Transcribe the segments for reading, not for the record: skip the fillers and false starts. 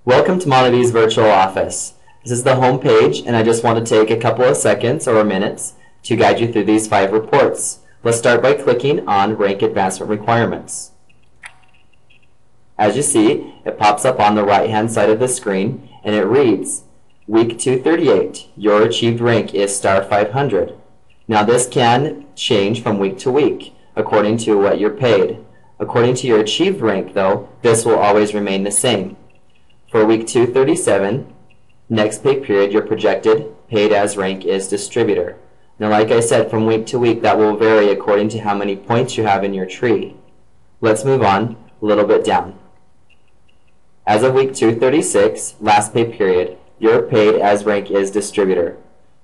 Welcome to Montevi's virtual office. This is the home page, and I just want to take a couple of seconds or minutes to guide you through these 5 reports. Let's start by clicking on Rank Advancement Requirements. As you see, it pops up on the right-hand side of the screen, and it reads, Week 238, your achieved rank is star 500. Now this can change from week to week, according to what you're paid. According to your achieved rank, though, this will always remain the same. For week 237, next pay period, your projected paid as rank is distributor. Now, like I said, from week to week, that will vary according to how many points you have in your tree. Let's move on a little bit down. As of week 236, last pay period, your paid as rank is distributor.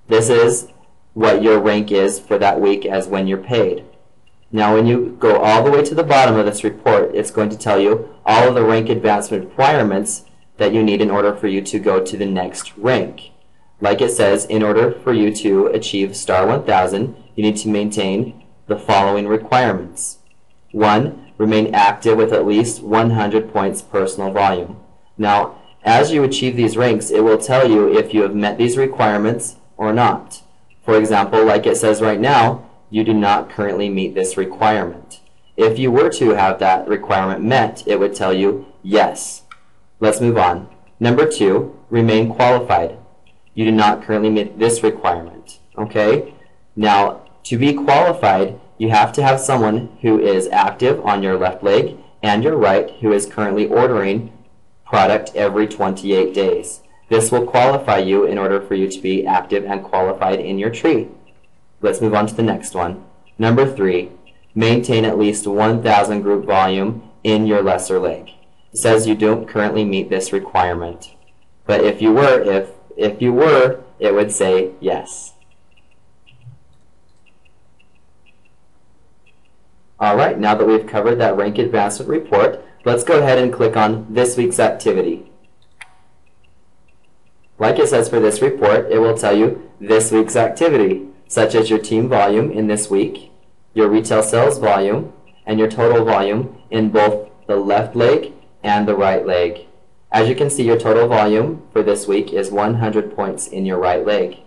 This is what your rank is for that week as when you're paid. Now, when you go all the way to the bottom of this report, it's going to tell you all of the rank advancement requirements that you need in order for you to go to the next rank. Like it says, in order for you to achieve star 1000, you need to maintain the following requirements. 1. Remain active with at least 100 points personal volume. Now, as you achieve these ranks, it will tell you if you have met these requirements or not. For example, like it says right now, you do not currently meet this requirement. If you were to have that requirement met, it would tell you yes. Let's move on. Number 2, remain qualified. You do not currently meet this requirement. Okay? Now, to be qualified, you have to have someone who is active on your left leg and your right who is currently ordering product every 28 days. This will qualify you in order for you to be active and qualified in your tree. Let's move on to the next one. Number 3, maintain at least 1000 group volume in your lesser leg. It says you don't currently meet this requirement. But if you were, it would say yes. Alright, now that we've covered that rank advancement report, let's go ahead and click on this week's activity. Like it says for this report, it will tell you this week's activity, such as your team volume in this week, your retail sales volume, and your total volume in both the left leg and the right leg. As you can see, your total volume for this week is 100 points in your right leg.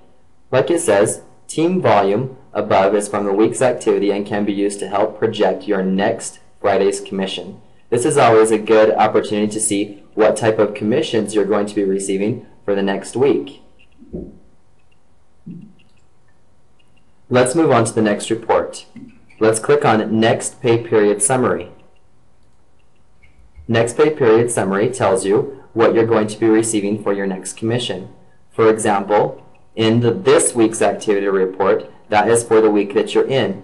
Like it says, team volume above is from the week's activity and can be used to help project your next Friday's commission. This is always a good opportunity to see what type of commissions you're going to be receiving for the next week. Let's move on to the next report. Let's click on Next Pay Period Summary. Next Pay Period Summary tells you what you're going to be receiving for your next commission. For example, in this week's activity report, that is for the week that you're in.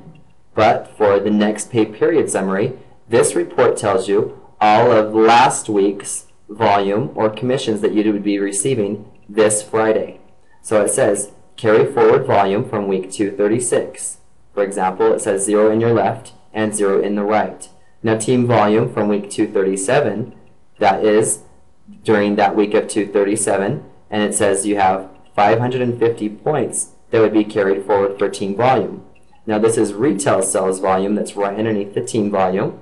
But for the Next Pay Period Summary, this report tells you all of last week's volume or commissions that you would be receiving this Friday. So it says, carry forward volume from week 236. For example, it says 0 in your left and 0 in the right. Now team volume from week 237, that is during that week of 237, and it says you have 550 points that would be carried forward for team volume. Now this is retail sales volume that's right underneath the team volume,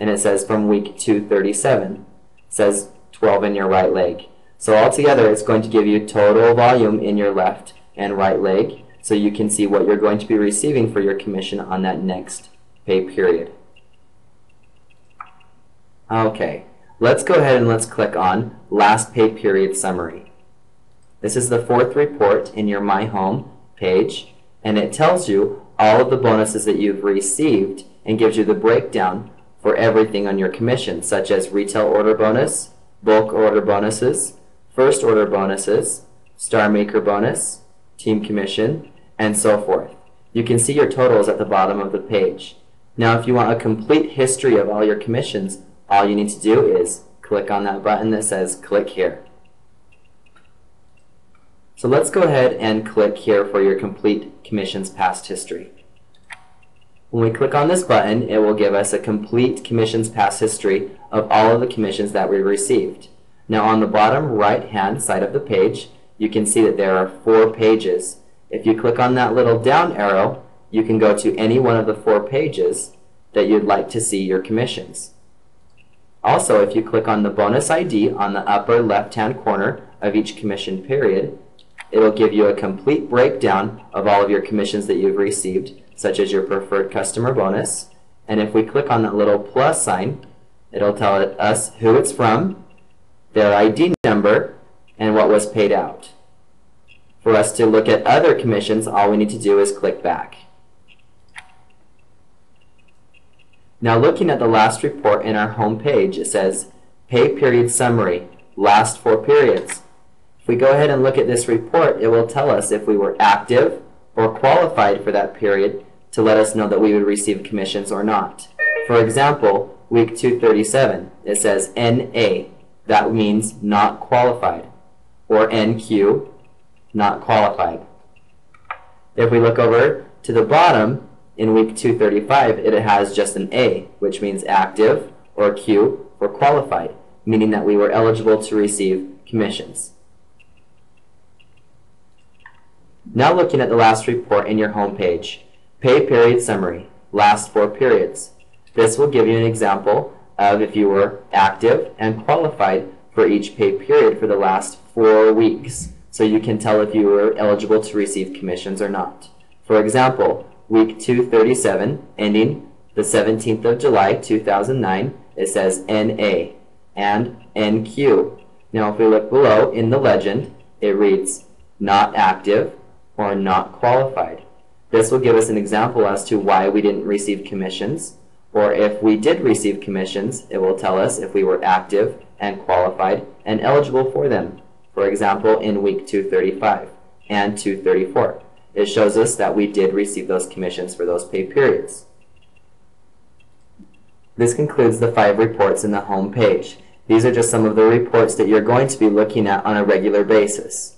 and it says from week 237. It says 12 in your right leg. So altogether it's going to give you total volume in your left and right leg, so you can see what you're going to be receiving for your commission on that next pay period. Okay, let's go ahead and let's click on Last Pay Period Summary. This is the 4th report in your My Home page, and it tells you all of the bonuses that you've received and gives you the breakdown for everything on your commission, such as retail order bonus, bulk order bonuses, first order bonuses, star maker bonus, team commission, and so forth. You can see your totals at the bottom of the page. Now if you want a complete history of all your commissions, all you need to do is click on that button that says click here. So let's go ahead and click here for your complete commissions past history. When we click on this button, it will give us a complete commissions past history of all of the commissions that we received. Now on the bottom right hand side of the page, you can see that there are 4 pages. If you click on that little down arrow, you can go to any one of the 4 pages that you'd like to see your commissions. Also, if you click on the bonus ID on the upper left-hand corner of each commission period, it'll give you a complete breakdown of all of your commissions that you've received, such as your preferred customer bonus. And if we click on that little plus sign, it'll tell us who it's from, their ID number, and what was paid out. For us to look at other commissions, all we need to do is click back. Now looking at the last report in our home page, it says Pay Period Summary, Last 4 Periods. If we go ahead and look at this report, it will tell us if we were active or qualified for that period to let us know that we would receive commissions or not. For example, week 237, it says NA, that means not qualified, or NQ, not qualified. If we look over to the bottom, in week 235, it has just an A, which means active, or Q for qualified, meaning that we were eligible to receive commissions. Now looking at the last report in your home page, Pay Period Summary, Last 4 Periods. This will give you an example of if you were active and qualified for each pay period for the last 4 weeks, so you can tell if you were eligible to receive commissions or not. For example, week 237, ending the 17th of July 2009, it says NA and NQ. Now if we look below in the legend, it reads not active or not qualified. This will give us an example as to why we didn't receive commissions, or if we did receive commissions, it will tell us if we were active and qualified and eligible for them. For example, in week 235 and 234. It shows us that we did receive those commissions for those pay periods. This concludes the 5 reports in the home page. These are just some of the reports that you're going to be looking at on a regular basis.